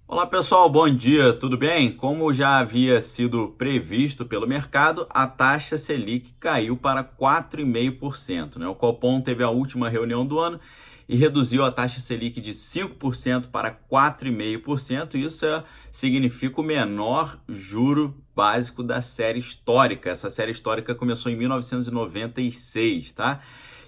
Olá pessoal, bom dia, tudo bem? Como já havia sido previsto pelo mercado, a taxa Selic caiu para 4,5%, né? O Copom teve a última reunião do ano e reduziu a taxa Selic de 5% para 4,5%. Significa o menor juro básico da série histórica. Essa série histórica começou em 1996, tá?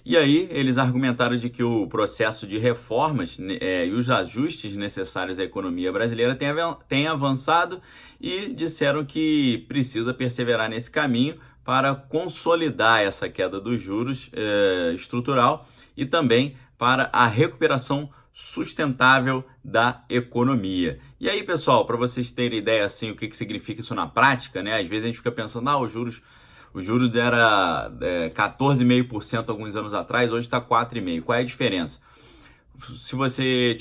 E aí eles argumentaram de que o processo de reformas e os ajustes necessários à economia brasileira tem avançado e disseram que precisa perseverar nesse caminho para consolidar essa queda dos juros estrutural e também para a recuperação sustentável da economia. E aí, pessoal, para vocês terem ideia assim o que significa isso na prática, né? Às vezes a gente fica pensando, os juros era 14,5% alguns anos atrás, hoje está 4,5%. Qual é a diferença? Se você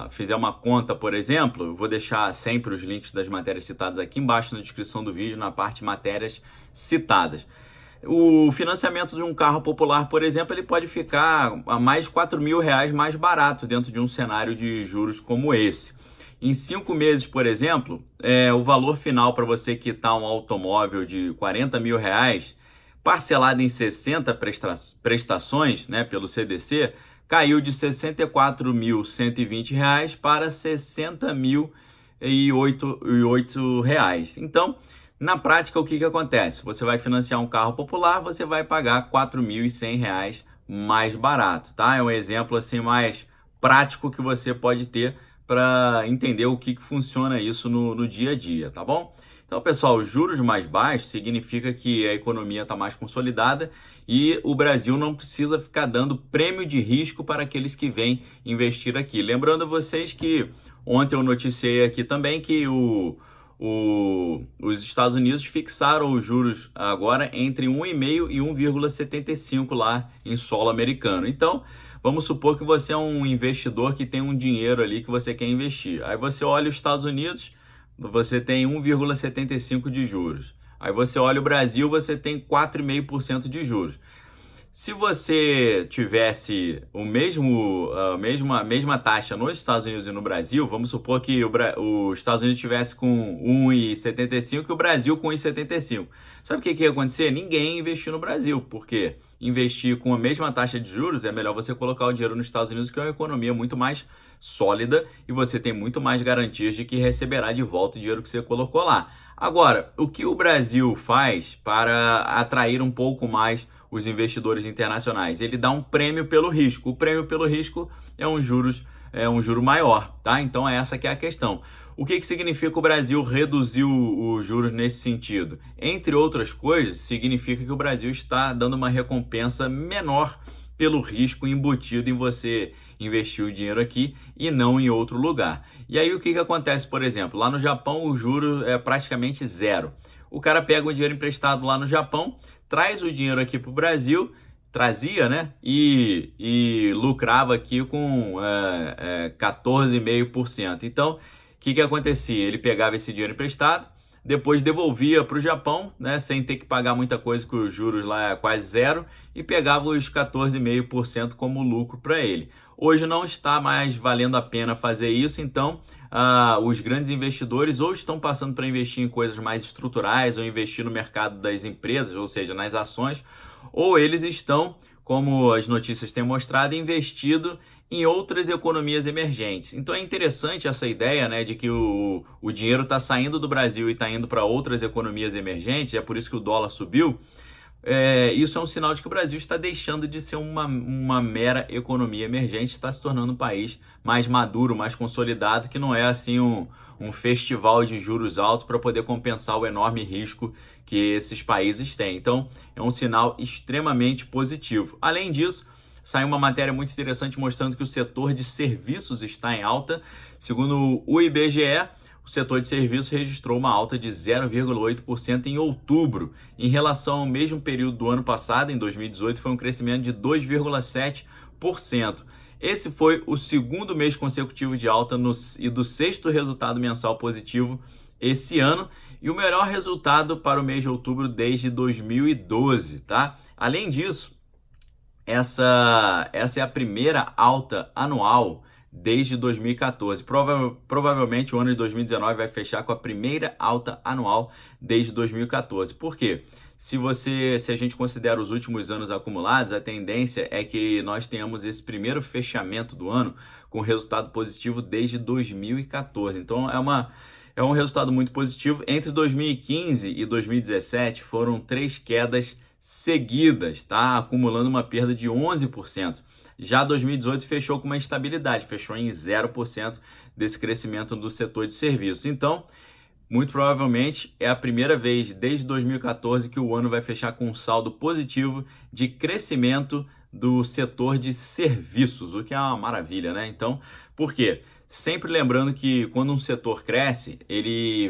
fizer uma conta, por exemplo, eu vou deixar sempre os links das matérias citadas aqui embaixo na descrição do vídeo, na parte matérias citadas. O financiamento de um carro popular, por exemplo, ele pode ficar a mais de R$ 4.000 mais barato dentro de um cenário de juros como esse. Em 5 meses, por exemplo, o valor final para você quitar um automóvel de R$ 40.000, parcelado em 60 prestações, né, pelo CDC, caiu de R$ 64.120 para R$ 60.008. Então, na prática, o que acontece? Você vai financiar um carro popular, você vai pagar R$ 4.100 mais barato, tá? É um exemplo assim mais prático que você pode ter para entender o que funciona isso no dia a dia, tá bom? Então, pessoal, juros mais baixos significa que a economia está mais consolidada e o Brasil não precisa ficar dando prêmio de risco para aqueles que vêm investir aqui. Lembrando a vocês que ontem eu noticiei aqui também que os Estados Unidos fixaram os juros agora entre 1,5 e 1,75 lá em solo americano. Então, vamos supor que você é um investidor que tem um dinheiro ali que você quer investir. Aí você olha os Estados Unidos, você tem 1,75 de juros. Aí você olha o Brasil, você tem 4,5% de juros. Se você tivesse a mesma taxa nos Estados Unidos e no Brasil, vamos supor que os Estados Unidos tivesse com 1,75 e o Brasil com 1,75. Sabe o que ia acontecer? Ninguém ia investir no Brasil, porque investir com a mesma taxa de juros é melhor você colocar o dinheiro nos Estados Unidos, que é uma economia muito mais sólida e você tem muito mais garantias de que receberá de volta o dinheiro que você colocou lá. Agora, o que o Brasil faz para atrair um pouco mais os investidores internacionais? Ele dá um prêmio pelo risco. O prêmio pelo risco é um juro maior, tá? Então essa que é a questão. O que significa o Brasil reduzir os juros nesse sentido? Entre outras coisas, significa que o Brasil está dando uma recompensa menor pelo risco embutido em você investir o dinheiro aqui e não em outro lugar. E aí o que acontece, por exemplo? Lá no Japão o juro é praticamente zero. O cara pega o dinheiro emprestado lá no Japão, traz o dinheiro aqui para o Brasil, trazia, né? E lucrava aqui com 14,5%. Então, o que acontecia? Ele pegava esse dinheiro emprestado, depois devolvia para o Japão, né, sem ter que pagar muita coisa, que os juros lá é quase zero, e pegava os 14,5% como lucro para ele. Hoje não está mais valendo a pena fazer isso, então os grandes investidores ou estão passando para investir em coisas mais estruturais ou investir no mercado das empresas, ou seja, nas ações, ou eles estão, como as notícias têm mostrado, investido em outras economias emergentes. Então é interessante essa ideia, né, de que o dinheiro está saindo do Brasil e está indo para outras economias emergentes, é por isso que o dólar subiu. Isso é um sinal de que o Brasil está deixando de ser uma mera economia emergente, está se tornando um país mais maduro, mais consolidado, que não é assim um festival de juros altos para poder compensar o enorme risco que esses países têm. Então, é um sinal extremamente positivo. Além disso, saiu uma matéria muito interessante mostrando que o setor de serviços está em alta. Segundo o IBGE, o setor de serviços registrou uma alta de 0,8% em outubro. Em relação ao mesmo período do ano passado, em 2018, foi um crescimento de 2,7%. Esse foi o segundo mês consecutivo de alta e do sexto resultado mensal positivo esse ano, e o melhor resultado para o mês de outubro desde 2012, tá? Além disso, essa é a primeira alta anual desde 2014. Provavelmente o ano de 2019 vai fechar com a primeira alta anual desde 2014. Por quê? Se a gente considera os últimos anos acumulados, a tendência é que nós tenhamos esse primeiro fechamento do ano com resultado positivo desde 2014. Então é um resultado muito positivo. Entre 2015 e 2017 foram 3 quedas seguidas, tá? Acumulando uma perda de 11%. Já 2018 fechou com uma estabilidade, fechou em 0% desse crescimento do setor de serviços. Então, muito provavelmente é a primeira vez desde 2014 que o ano vai fechar com um saldo positivo de crescimento do setor de serviços, o que é uma maravilha, né? Então, por quê? Sempre lembrando que quando um setor cresce, ele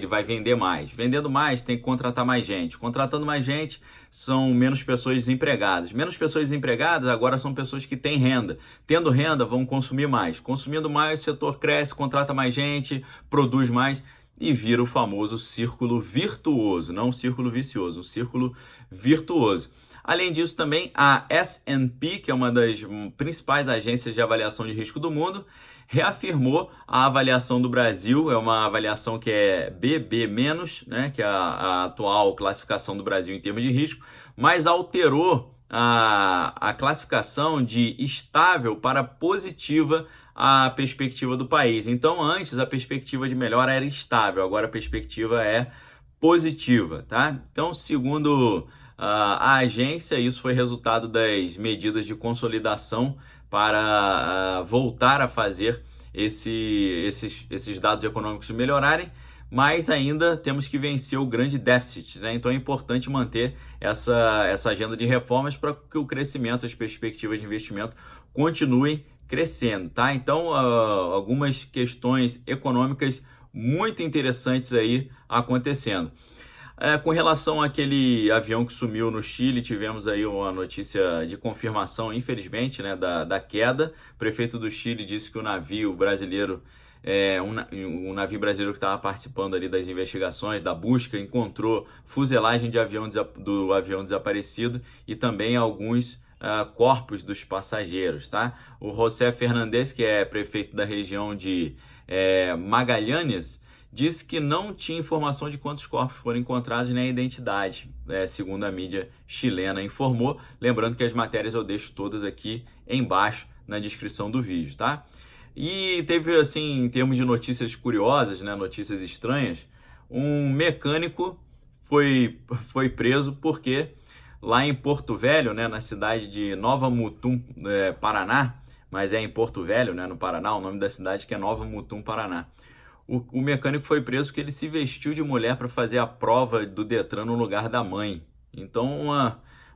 vai vender mais. Vendendo mais, tem que contratar mais gente. Contratando mais gente, são menos pessoas desempregadas. Menos pessoas desempregadas agora são pessoas que têm renda. Tendo renda, vão consumir mais. Consumindo mais, o setor cresce, contrata mais gente, produz mais e vira o famoso círculo virtuoso, não um círculo vicioso, um círculo virtuoso. Além disso, também a S&P, que é uma das principais agências de avaliação de risco do mundo, reafirmou a avaliação do Brasil. É uma avaliação que é BB-, né, que é a atual classificação do Brasil em termos de risco, mas alterou a classificação de estável para positiva a perspectiva do país. Então, antes a perspectiva de melhora era estável, agora a perspectiva é positiva, tá? Então, segundo a agência, isso foi resultado das medidas de consolidação para voltar a fazer esses dados econômicos melhorarem, mas ainda temos que vencer o grande déficit, né? Então é importante manter essa agenda de reformas para que o crescimento, as perspectivas de investimento continuem crescendo, tá? Então, algumas questões econômicas muito interessantes aí acontecendo. Com relação àquele avião que sumiu no Chile, tivemos aí uma notícia de confirmação, infelizmente, né, da queda. O prefeito do Chile disse que o navio brasileiro, um navio brasileiro que estava participando ali das investigações, da busca, encontrou fuselagem do avião desaparecido e também alguns corpos dos passageiros, tá? O José Fernandes, que é prefeito da região de Magallanes, disse que não tinha informação de quantos corpos foram encontrados nem a identidade, segundo a mídia chilena informou. Lembrando que as matérias eu deixo todas aqui embaixo na descrição do vídeo, tá? E teve, assim, em termos de notícias curiosas, né, notícias estranhas, um mecânico foi preso porque lá em Porto Velho, né, na cidade de Nova Mutum, Paraná, mas é em Porto Velho, né, no Paraná, o nome da cidade que é Nova Mutum, Paraná. O mecânico foi preso porque ele se vestiu de mulher para fazer a prova do Detran no lugar da mãe. Então,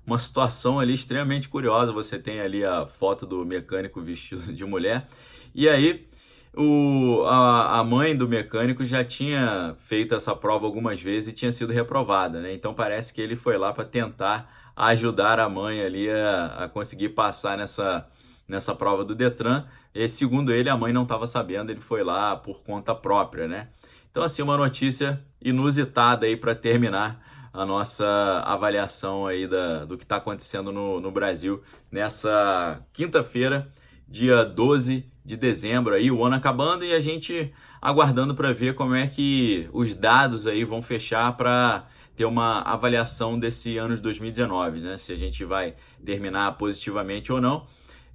uma situação ali extremamente curiosa. Você tem ali a foto do mecânico vestido de mulher. E aí, a mãe do mecânico já tinha feito essa prova algumas vezes e tinha sido reprovada, né? Então, parece que ele foi lá para tentar ajudar a mãe ali a conseguir passar nessa prova do Detran. E, segundo ele, a mãe não estava sabendo, ele foi lá por conta própria, né? Então, assim, uma notícia inusitada aí para terminar a nossa avaliação aí do que está acontecendo no Brasil nessa quinta-feira, dia 12 de dezembro, aí o ano acabando e a gente aguardando para ver como é que os dados aí vão fechar para ter uma avaliação desse ano de 2019, né? Se a gente vai terminar positivamente ou não.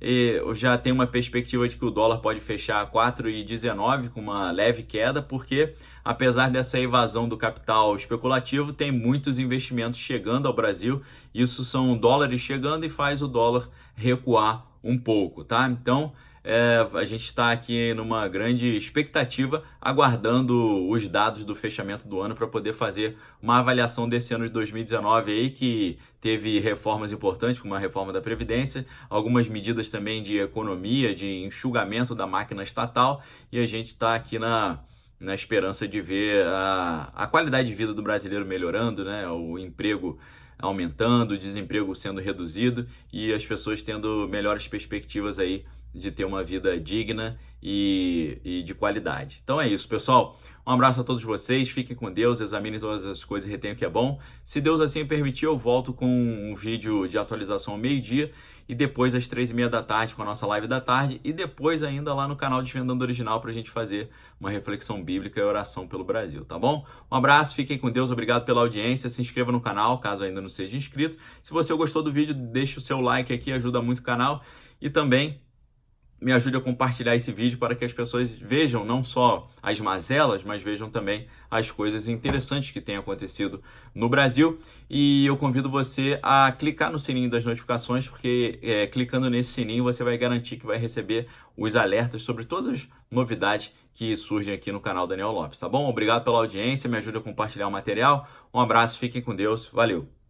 Eu já tenho uma perspectiva de que o dólar pode fechar a 4,19 com uma leve queda, porque apesar dessa evasão do capital especulativo, tem muitos investimentos chegando ao Brasil. Isso são dólares chegando e faz o dólar recuar um pouco, tá? Então, a gente está aqui numa grande expectativa, aguardando os dados do fechamento do ano para poder fazer uma avaliação desse ano de 2019 aí, que teve reformas importantes, como a reforma da Previdência, algumas medidas também de economia, de enxugamento da máquina estatal, e a gente está aqui na esperança de ver a qualidade de vida do brasileiro melhorando, né? O emprego aumentando, o desemprego sendo reduzido e as pessoas tendo melhores perspectivas aí de ter uma vida digna e de qualidade. Então é isso, pessoal. Um abraço a todos vocês, fiquem com Deus, examinem todas as coisas e retenham o que é bom. Se Deus assim permitir, eu volto com um vídeo de atualização ao meio-dia e depois às 3h30 da tarde com a nossa live da tarde e depois ainda lá no canal Desvendando Original para a gente fazer uma reflexão bíblica e oração pelo Brasil, tá bom? Um abraço, fiquem com Deus, obrigado pela audiência, se inscreva no canal caso ainda não seja inscrito. Se você gostou do vídeo, deixe o seu like aqui, ajuda muito o canal e também me ajude a compartilhar esse vídeo para que as pessoas vejam não só as mazelas, mas vejam também as coisas interessantes que têm acontecido no Brasil. E eu convido você a clicar no sininho das notificações, porque clicando nesse sininho você vai garantir que vai receber os alertas sobre todas as novidades que surgem aqui no canal Daniel Lopes, tá bom? Obrigado pela audiência, me ajude a compartilhar o material. Um abraço, fiquem com Deus, valeu!